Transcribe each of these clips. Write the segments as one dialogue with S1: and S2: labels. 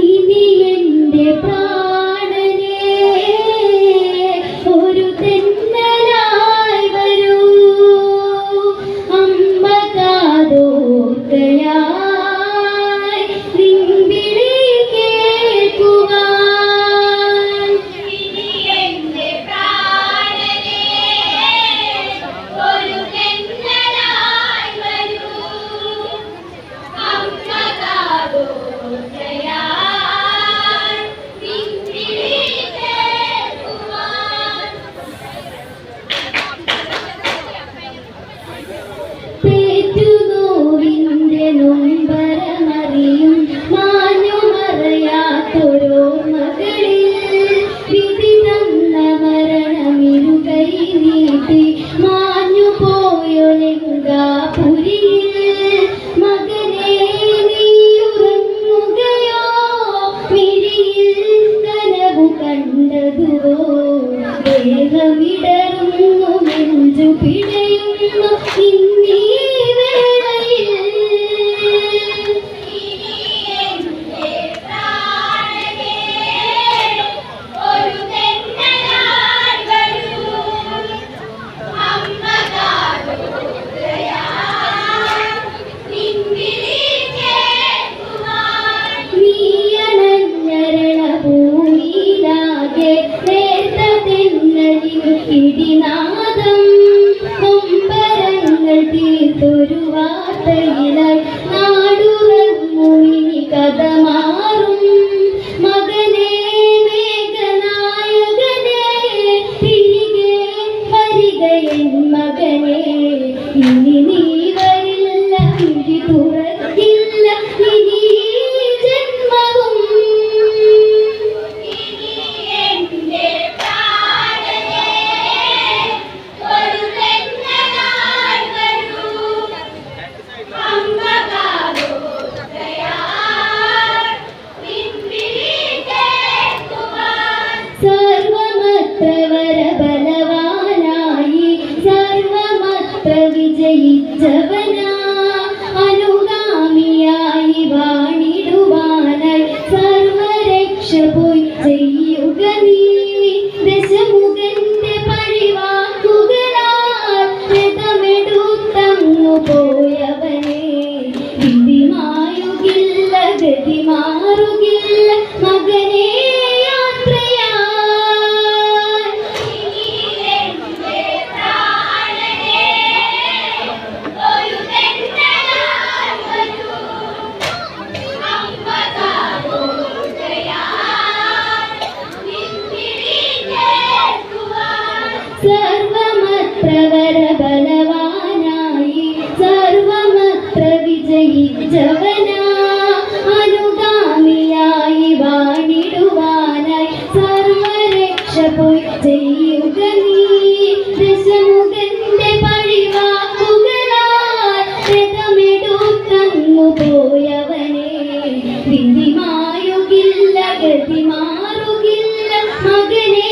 S1: ഇനി എന്റെ പ്രാണനെ ഒരു തെന്നലായി വരൂ അമ്മ കാതോർക്കയായി നിൻവിളി കേൾക്കുവാൻ. ഇനി എന്റെ പ്രാണനെ ഒരു തെന്നലായി വരൂ അമ്മ കാതോർക്കയായി നൊമ്പരമറിയും മാഞ്ഞുമറയാത്തൊരോ മകളിൽ വിധി തന്ന മരണമിരുകൈ നീട്ടി മാഞ്ഞു പോയൊലെങ്കാപുരിയിൽ മകനെ നീയുറങ്ങുകയോ മിഴിയിൽ കനവു കണ്ടതുവോ ദേഹമിടറുന്നു നെഞ്ചു പിടയുന്നു ഇന്നീ ഇടിനാദം കൊമ്പരങ്ങൾ തീർത്തൊരു വാർത്തയിലായി നാടുറങ്ങു ഇനി കഥ മാറും മകനെ മേഘനായകനെ തിരികെ വരികയൻ മകനെ ഇനി നീ വരില്ല ഇടി തുറക്കില്ല ഇനി ജന്മവും. സർവമത്രവരബലവാനായി സർവമത്ര വിജയിച്ചവനാ അനുഗാമിയായി വാണിടുവാനായി സർവരക്ഷ പോയി ചെയ്യുക നീ ദശമുഖന്റെ പഴിവാക്കുകളാൽ രഥമെടുത്തങ്ങു പോയവനെ വിധിമായുകില്ല ഗതി മാറുകില്ല മകനെ സർവമത്രവരബലവാനായി സർവമത്ര വിജയിച്ചവനാ അനുഗാമിയായി വാണിടുവാനായി സർവരക്ഷ പോയി ചെയ്യുക നീ ദശമുഖന്റെ പഴിവാക്കുകളാൽ രഥമെടുത്തങ്ങു പോയവനെ വിധിമായുകില്ല ഗതി മാറുകില്ല മകനെ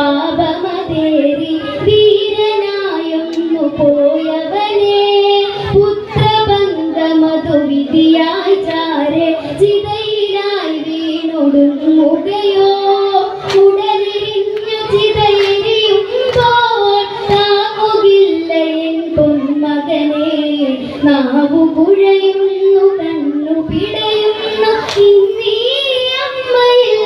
S1: പാപമതേറി ധീരനായൊന്നു പോയവനെ പുത്രബന്ധമതു വിധിയായി ചാരെ ചിതയിലായി വീണൊടുങ്ങുകയോ ഉടലെരിഞ്ഞു ചിതയെരിയുമ്പോൾ താങ്ങുകില്ല എൻ പൊന്മകനെ നാവു കുഴയുന്നു കണ്ണു പിടയുന്നു ഇന്നീ അമ്മയിൽ.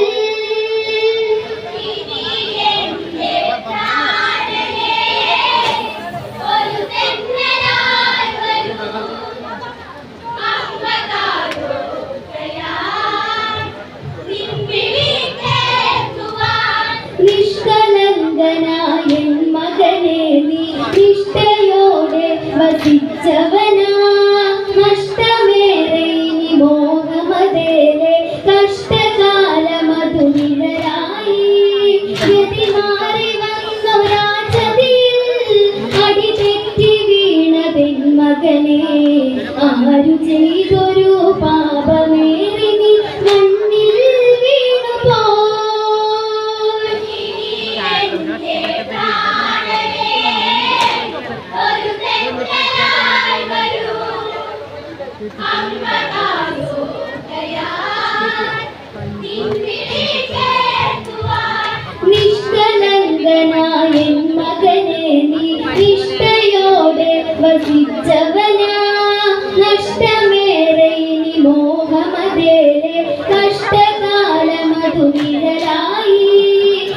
S1: നിഷ്കളങ്കനായൻ മകനെ നീ നിഷ്ഠയോടെ വസിച്ചവനാ നഷ്ടമേറെ ഇനി മോഹമതേലെ കഷ്ടകാലമതു നിഴലായി ഗതിമാ നിഷ്കളങ്കനായ മകനെ നീ നിഷ്ഠയോടെ വസിച്ചവനാ നഷ്ടമേറെ ഇനി മോഹമതേലെ കഷ്ടകാലമതു നിഴലായി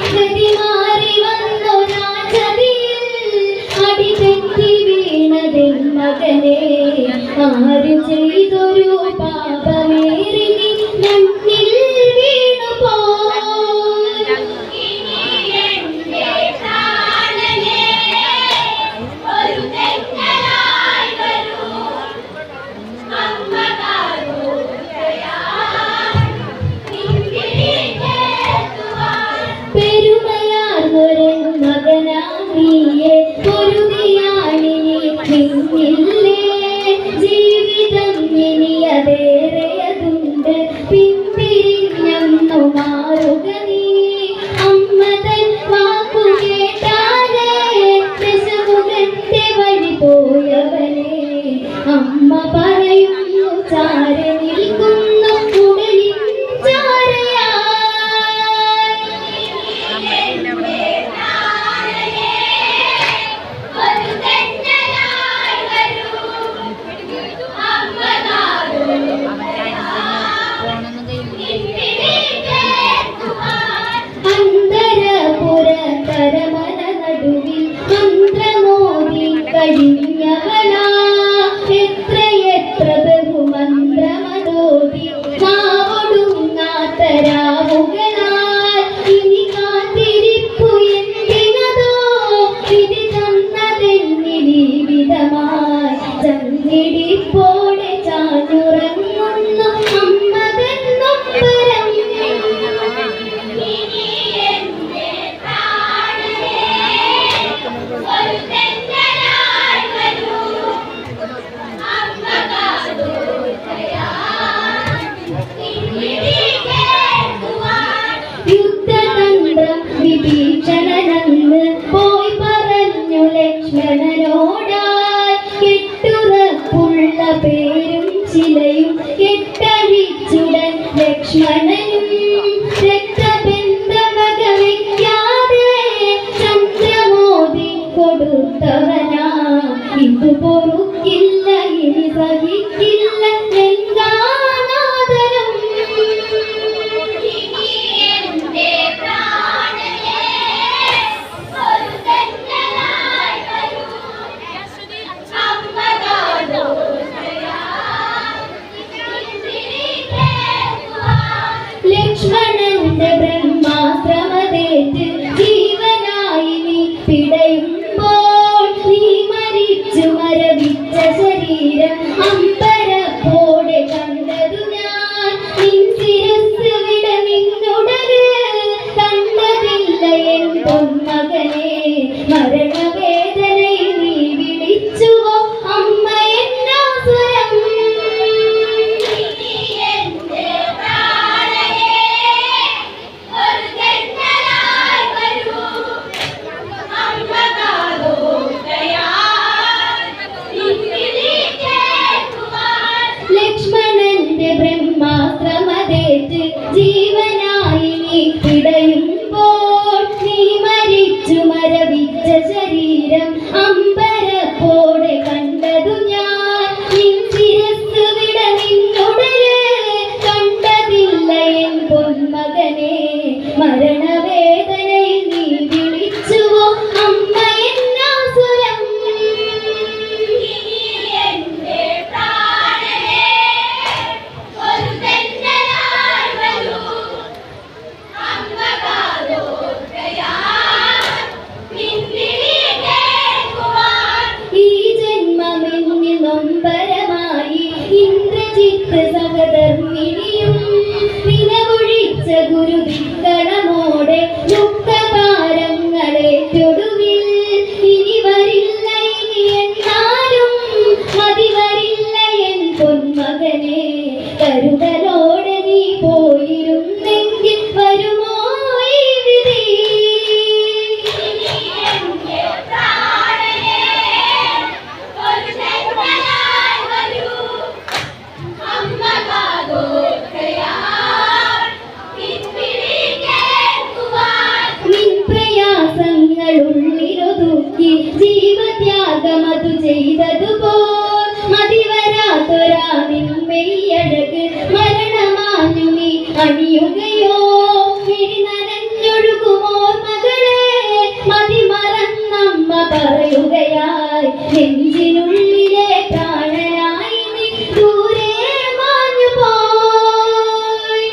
S1: ഗതിമാറി വന്നൊരാ ചതിയിൽ അടിതെറ്റി വീണതെൻ മകനെ ആര് ചെയ്തൊരു പാപമേറി നീ മണ്ണിൽ വീണുപോ പെരുമയാർന്നൊരൻ മകനാ നീയെ പൊരുതിയാണിനി നിന്നില്ലേ ജീവിതം ഇനി അതേറെയതുണ്ട് പിന്തിരിഞ്ഞു മാറുക നീ അമ്മ തൻ വാക്കു കേട്ടാലേ ദശമുഖത്തെ വഴി പോയവനെ അമ്മ പറയുന്നു ചാരെ നിൽക്കുന്നു ഉടലിൻ ചാരയാ അന്തരപുരതരമന നടുവിൽ മന്ത്രമോദി കഴിഞ്ഞവനാ എത്രയെത്ര ബഹുമന്ത്രമതോദി നാവൊടുങ്ങാത്തരാവുകളാൽ ഇനി കാത്തിരിപ്പു എന്തിനതോ വിധി തന്നതെന്നിനി വിധമായി ചങ്കിടിപ്പോടെ ചാഞ്ഞുറങ്ങുന്നു അമ്മതെന്നൊപ്പരം യുദ്ധതന്ത്രം വിഭീഷണനെന്ന് പോയി പറഞ്ഞു ലക്ഷ്മണനോടായി കെട്ടുറപ്പുള്ള പേരും ചിലയും കെട്ടഴിച്ചുടൻ ലക്ഷ്മണനും രക്തബന്ധമകവയ്ക്കാതെ ചന്ദ്രമോദി കൊടുത്തവനാ ഇത് പൊറുക്കില്ല ഇനി സഹിക്കില്ല ലങ്കാനാഥനും ലക്ഷ്മണന്റെ ബ്രഹ്മാശ്രമതേറ്റ് ജീവനായി നീ പിടയുമ്പോൾ നീ മരിച്ചു മരവിച്ച ശരീരം അമ്പരപ്പോടെ കണ്ടതു ഞാൻ നിൻ ശിരസ് വിട നിന്നുടല് കണ്ടതില്ല എൻ പൊന്മകനെ മരണവേദനയിൽ നീ വിളിച്ചുവോ അമ്മ എന്നാസുരം ലക്ഷ്മണന്റെ ബ്രഹ്മാശ്രമതേറ്റ് ജീവനായി നീ പിടയുമ്പോൾ നീ മരിച്ചു മരവിച്ച സൂര്യത്യാഗമതു ചെയ്തതുപോൽ മതിവരാത്തൊരാ നിന്മെയ്യഴക് മരണമാഞ്ഞു നീ അണിയുകയോ നനഞ്ഞൊഴുകുമോർമകളെ മതിമറന്നമ്മ പറയുകയായി നെഞ്ചിനുള്ളിലെ പ്രാണനായി നീ ദൂരെ മാഞ്ഞു പോയി.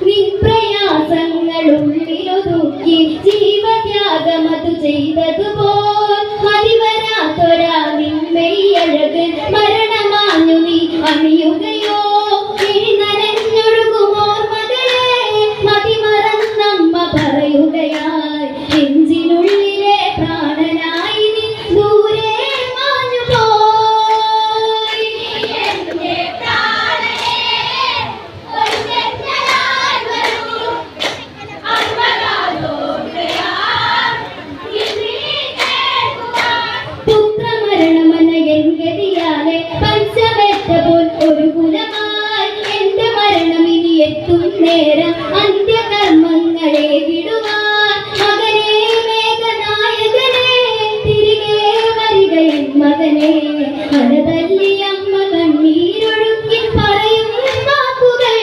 S1: നിൻ പ്രയാസങ്ങളുള്ളിലൊതുക്കി ജീവത്യാഗമതു ചെയ്തതുപോൽ മതിവരാത്തൊരാ നിന്മെയ്യഴക് മരണമാഞ്ഞു നീ അണിയുകയോ നനഞ്ഞൊഴുകുമോർമകളെ മതിമറന്നമ്മ പറയുകയായി നെഞ്ചിനുള്ളിലെ പ്രാണനായി നീ ദൂരെ മാഞ്ഞു പോയി. പുത്രമരണമന എൻഗതിയാലെ പഞ്ചമെത്തപോൽ ഒരു കുലമായി എന്റെ മരണം ഇനി എത്തും നേരം അന്ത്യകർമ്മങ്ങളെ വിടുവാൻ മകനെ മേഘനായകനെ തിരികെ വരിക എൻ മകനെ മനതല്ലി അമ്മ കണ്ണീരൊഴുക്കി പറയും വാക്കുകൾ.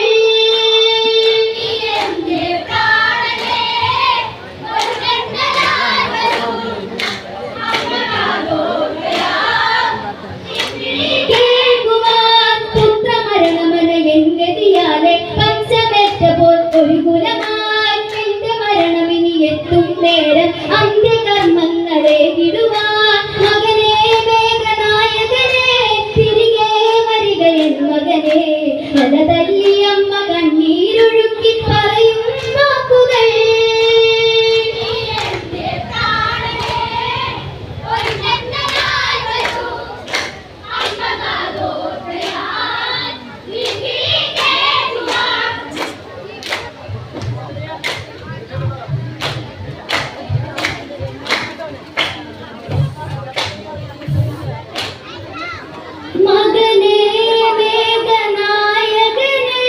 S1: കേൾക്കുവാൻ പുത്രമരണമന എൻഗതിയാലെ പഞ്ചമെത്തപോൽ ഒരു കുലമായി എന്റെ മരണം ഇനി എത്തും നേരം അന്ത്യകർമ്മങ്ങളെ വിടുവാൻ മകനെ മേഘനായകനെ തിരികെ വരിക എൻ മകനെ മനതല്ലി അമ്മ കണ്ണീരൊഴുക്കി പറയും വാക്കുകൾ. മകനെ മേഘനായകനെ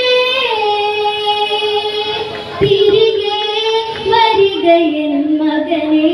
S1: തിരികെ വരിക എൻ മകനെ